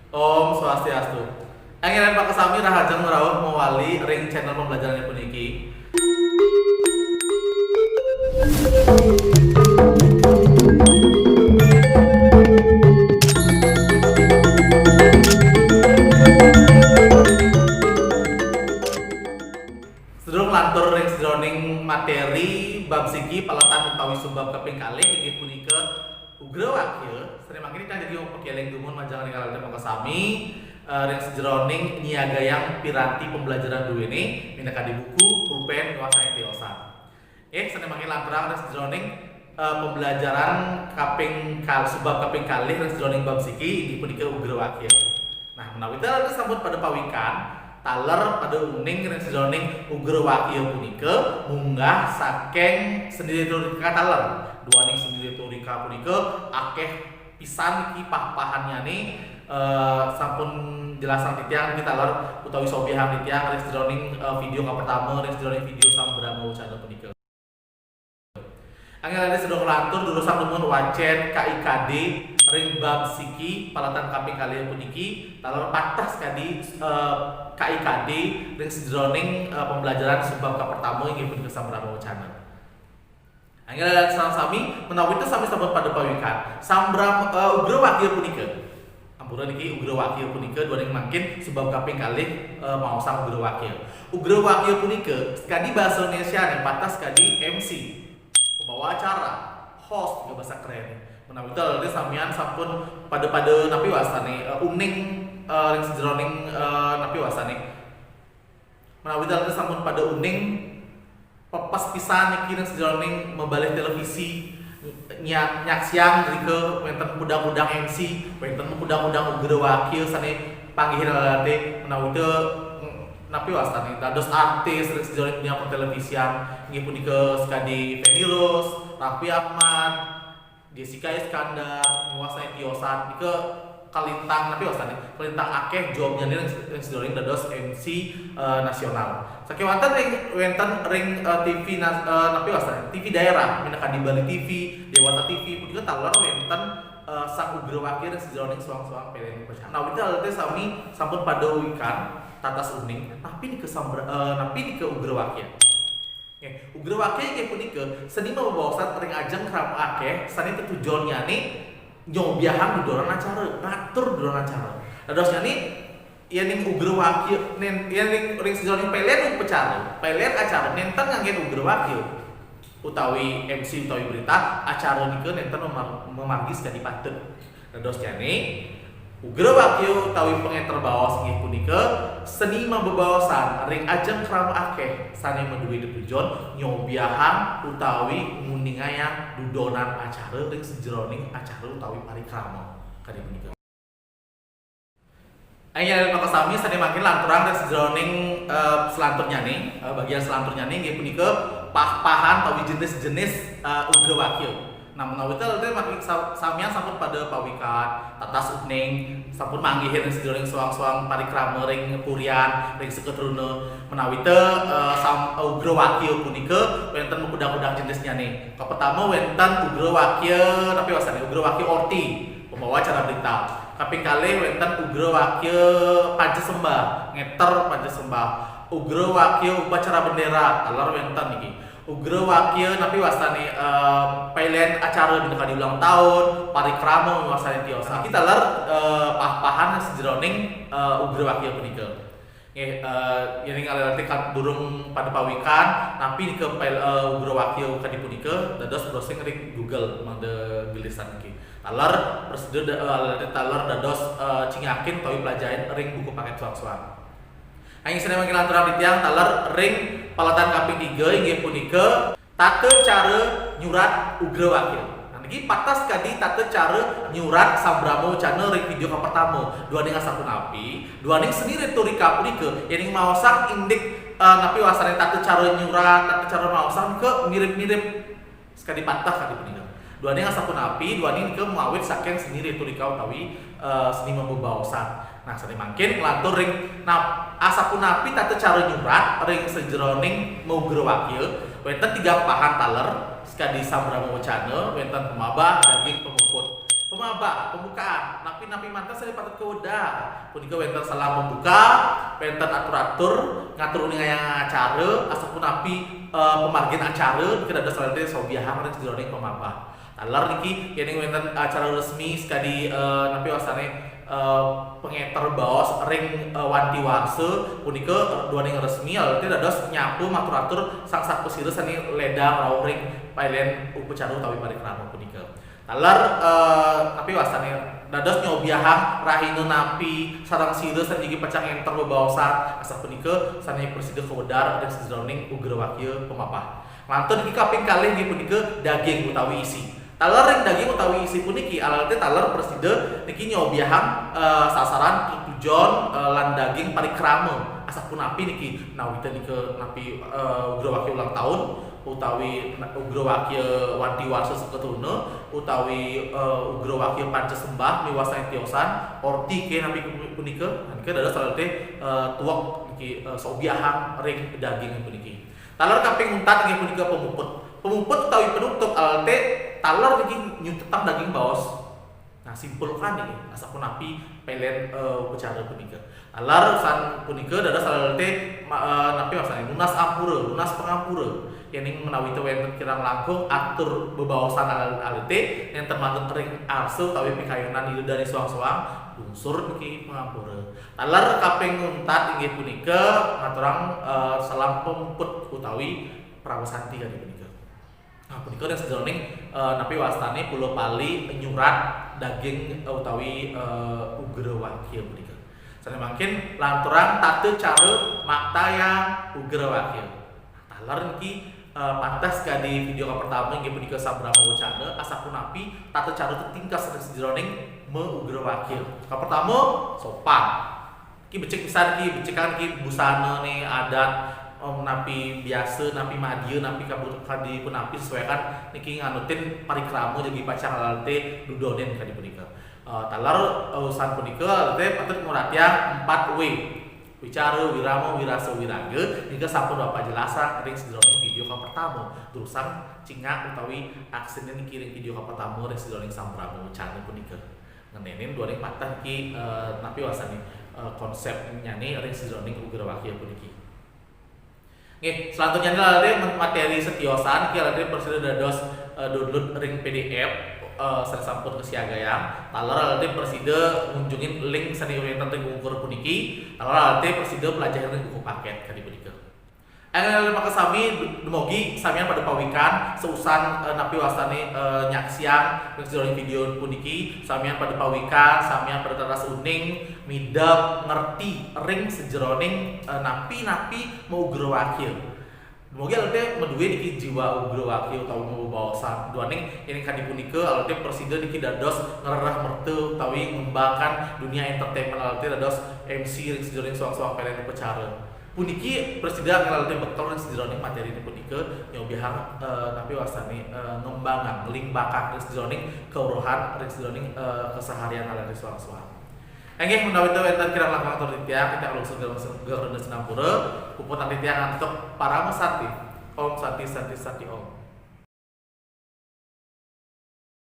Om Swastiastu. Angin Pak Kesami rahajeng merawuh mewali ring channel pembelajaran puniki. Sedurung lantur ring sedroning materi bab siki paletan utawi sumbab kaping kalih inggih punika ugra wakil sering mangkini kan jadi pekeleng dumun manjangan ingkang Pak Kesami ring sedroning nyiagayang piranti pembelajaran duweni minangka di buku pulpen wasana tiosan. Sering mangkini lanturang ring sedroning pembelajaran sumbab kaping kalih ring sedroning bab siki inggih punika ugra wakil. Nah, menawi teu sambut pada pawikan taler pada uning ring sedroning ugra wakil punika munggah saking sendiri turika taler. Duaning sendiri turika punika akeh pisan iki pah-pahanyane sampun jelasan titiang kita taler utawi sobihan titiang ring sedroning video ka pertama ring sedroning video sambramo channel punika. Angin ada sedang lantur durusan lumun wacet KIKD ring bab siki palatan kaping kalih puniki taler patas kadi KIKD ring sedroning pembelajaran sumbab ka pertama inggih punika sambramo channel. Angin ada sami menawi teu sami sabab pada pawikan sambram ugra wakil punika. Ampura niki ugra wakil punika duaning mangkin sumbab kaping kalih maosang ugra wakil. Ugra wakil punika kadi bahasa Indonesia yang patas kadi MC. Pembawa acara, host juga bahasa keren. Menawi teu samian sampun pada napi wasane uning ring sedroning napi wasane. Menawi teu sampun pada uning pepas pisan iki ring sedroning membalih televisi nyak siang rike wenten udang-udang MC, wenten udang-udang ugra wakil sane panggihan lalate menawi teu napi wasane dados artis ring sedroning dunia pertelevisian inggih punika sekadi Feni Rose, Raffi Ahmad, Jessica Iskandar, nguasai tiosan nika kalintang napi wasane kalintang akeh jobnya ring sedroning dados MC nasional. Sakewanten wenten ring TV napi wasane TV daerah minangka di Bali TV, Dewata TV punika taler wenten sang ugra wakil ring sedroning suang-suang PLN percaya. Nah, kita teh sami sampun pada wikan tatas uning tapi di ugra wakil. Ugra wakil inggih punika seni mabawasan ring ajeng kram akeh sani tujuan nyane nyobiahan dudoran acara, ngatur dudoran acara. Dados nyane ning ugra wakil ning ring sedroning PLN pecara. PLN acara nenten ngangge ugra wakil utawi MC utawi berita acara nike nenten memanggis kadi patut. Dados nyane ugra wakil utawi pengeter bawas inggih punika seni mabawasan ring ajeng kram akeh sane menduwe tujuan nyobiahan utawi nguningaya dudonan acara ring sejroning acara utawi parikrama kadi punika. Aya Pak Kesami sane makin lanturang ring sejroning selanturnya nih bagian selanturnya nih inggih punika pah-pahan utawi jenis-jenis ugra wakil. Nah, menawi teu makin samian sampun pada pawikan tatas uning sampun manggihin ring sedroning suang-suang parikrama ring purian ring seketruna menawi teu ugra wakil punika wenten udang-udang jenisnya nih. Pertama wenten ugra wakil tapi wasane ugra wakil orti pembawa acara berita. Kaping kalih wenten ugra wakil pancasembah ngeter pancasembah. Ugra wakil upacara bendera taler wenten iki. Ugra wakil napi wasane PLN acara minangka di ulang tahun, parikrama wasane tiosa. Kita ler pah-pahan sejroning ugra wakil punika. Nggih yen ngalih durung pada pawikan napi ke ugra wakil kadi punika dados browsing ring Google mangde gelisan iki. Taler prosedur taler dados cingakin utawi pelajaran ring buku paket suang-suang. Aing sedang manggil aturan titiang taler ring palatan kaping 3 inggih punika tate cara nyurat ugra wakil. Nah niki patas kadi tate cara nyurat sambramo channel ring video ka pertama. Duaning asapunapi, duaning sendiri turika punika yen maosang indik napi wasane tate cara nyurat, tate cara maosang ke mirip-mirip sekali patah kadi punika. Duaning asapunapi, duaning ke mawit saking sendiri turika utawi seni mabawasan. Nah, sani mangkin ngelantur ring asapunapi tate cara nyurat ring sejroning ugra wakil wenten 3 pahan taler sekadi sambramo channel wenten pemabah daging pemuput. Pemabah pembukaan napi napi mantas saya patut keweda. Punika wenten salah membuka, wenten atur-atur, ngatur uning aya acara, asapun napi pemargin acara kita ada salate sobiahang rek jroning pemabah. Talar niki kene wenten acara resmi sekali napi wasane pengeter baos ring wanti warse punika dua ring resmi alti dados nyapu matur-atur sang saku sire sani ledang raung ring pailen upacara utawi parikrama punika. Talar napi wasane dados nyobiahang rahina napi sareng sire sanjigi pecang enter bebaosan asa punika sani presida kewedar dan sajroning ugra wakil pemapah. Lantun iki kaping kalih nggih punika daging utawi isi. Talar ring daging utawi isi puniki alatnya talar presida niki nyobiahang sasaran tujuan lan daging parikrama asapun napi niki nawita niki napi ugra wakil ulang tahun utawi ugra wakil wanti warsa seketuna utawi ugra wakil pancasembah miwasane tiosan orti ke napi punika nika dados salate tuwek niki sobiahang ring daging puniki. Talar kaping 4 nggih punika pemuput utawi penutup alte talar niki nyutetang daging baos. Nah simpulkan nih asapun napi pelen upacara punika. Talar san punika dados alte napi wasane lunas ampura, lunas pangampura. Yening menawi teu wenten kirang langkung atur bebaosan alte yang termasuk ring arse utawi pikayunan ieu dari soang-soang lungsur niki pangampura. Talar kaping 4 inggih punika ngaturang salam pemuput utawi prawasanti kali punika. Nah, punika dan sajroning napi wastane pulo pali nyurat daging utawi ugra wakil punika. Sane mangkin lanturang tate cara maktaya ugra wakil. Talar niki pantas di video pertama nggih punika sabrama wacana asapun napi tate cara tingkas sajroning ugra wakil. Ka pertama sopan. Ki becek pisan ki becekan ki busana nih adat napi biasa, napi madya, napi kadi pun napi sesuaikan niki nganutin parikrama jadi pacar alte dudonen kadi punika. Talar urusan punika alte patut nguratian 4W. Wicara, wirama, wirasa, wiraga hingga sampun Bapak jelasan ring sajroning video ka pertama. Terusan cingak utawi aksine niki ring video ka pertama ring sajroning sambrama wacana punika. Ngenenin dua ring patah ki napi wasane konsepnya nih ring sajroning ugra wakil puniki. Nggih, selanjutnya adalah materi setiosan ki alate presida dados download ring PDF sampun kesiagayang. Talar alate presida ngunjungin link sani orientan ring ukur puniki. Talar alate presida pelajari ring buku paket kali punika. Maka sami demogi samian pada pawikan seusan napi wasane nyaksian ring video puniki samian pada pawikan samian pada teras uning midap ngerti ring sejroning napi-napi mau ugra wakil. Demogi alate meduwe niki jiwa ugra wakil utawi mau baosan duaning ini kan dipunika alate presida niki dados ngerah merteu utawi ngembangkan dunia entertainment alate dados MC ring sejroning soang-soang pelen upacara. Puniki presida ngalalte bekal ring sajroning materi ini punika nyobihang tapi wasane ngembangan ngelimbahkan ring sajroning keuruhan ring sajroning keseharian ala soang-soang. Nggih menawi teu enten kirang langkung atur titiang kita langsung geus Senapura puput titiang untuk para mesati. Om Santi Santi Santi Om.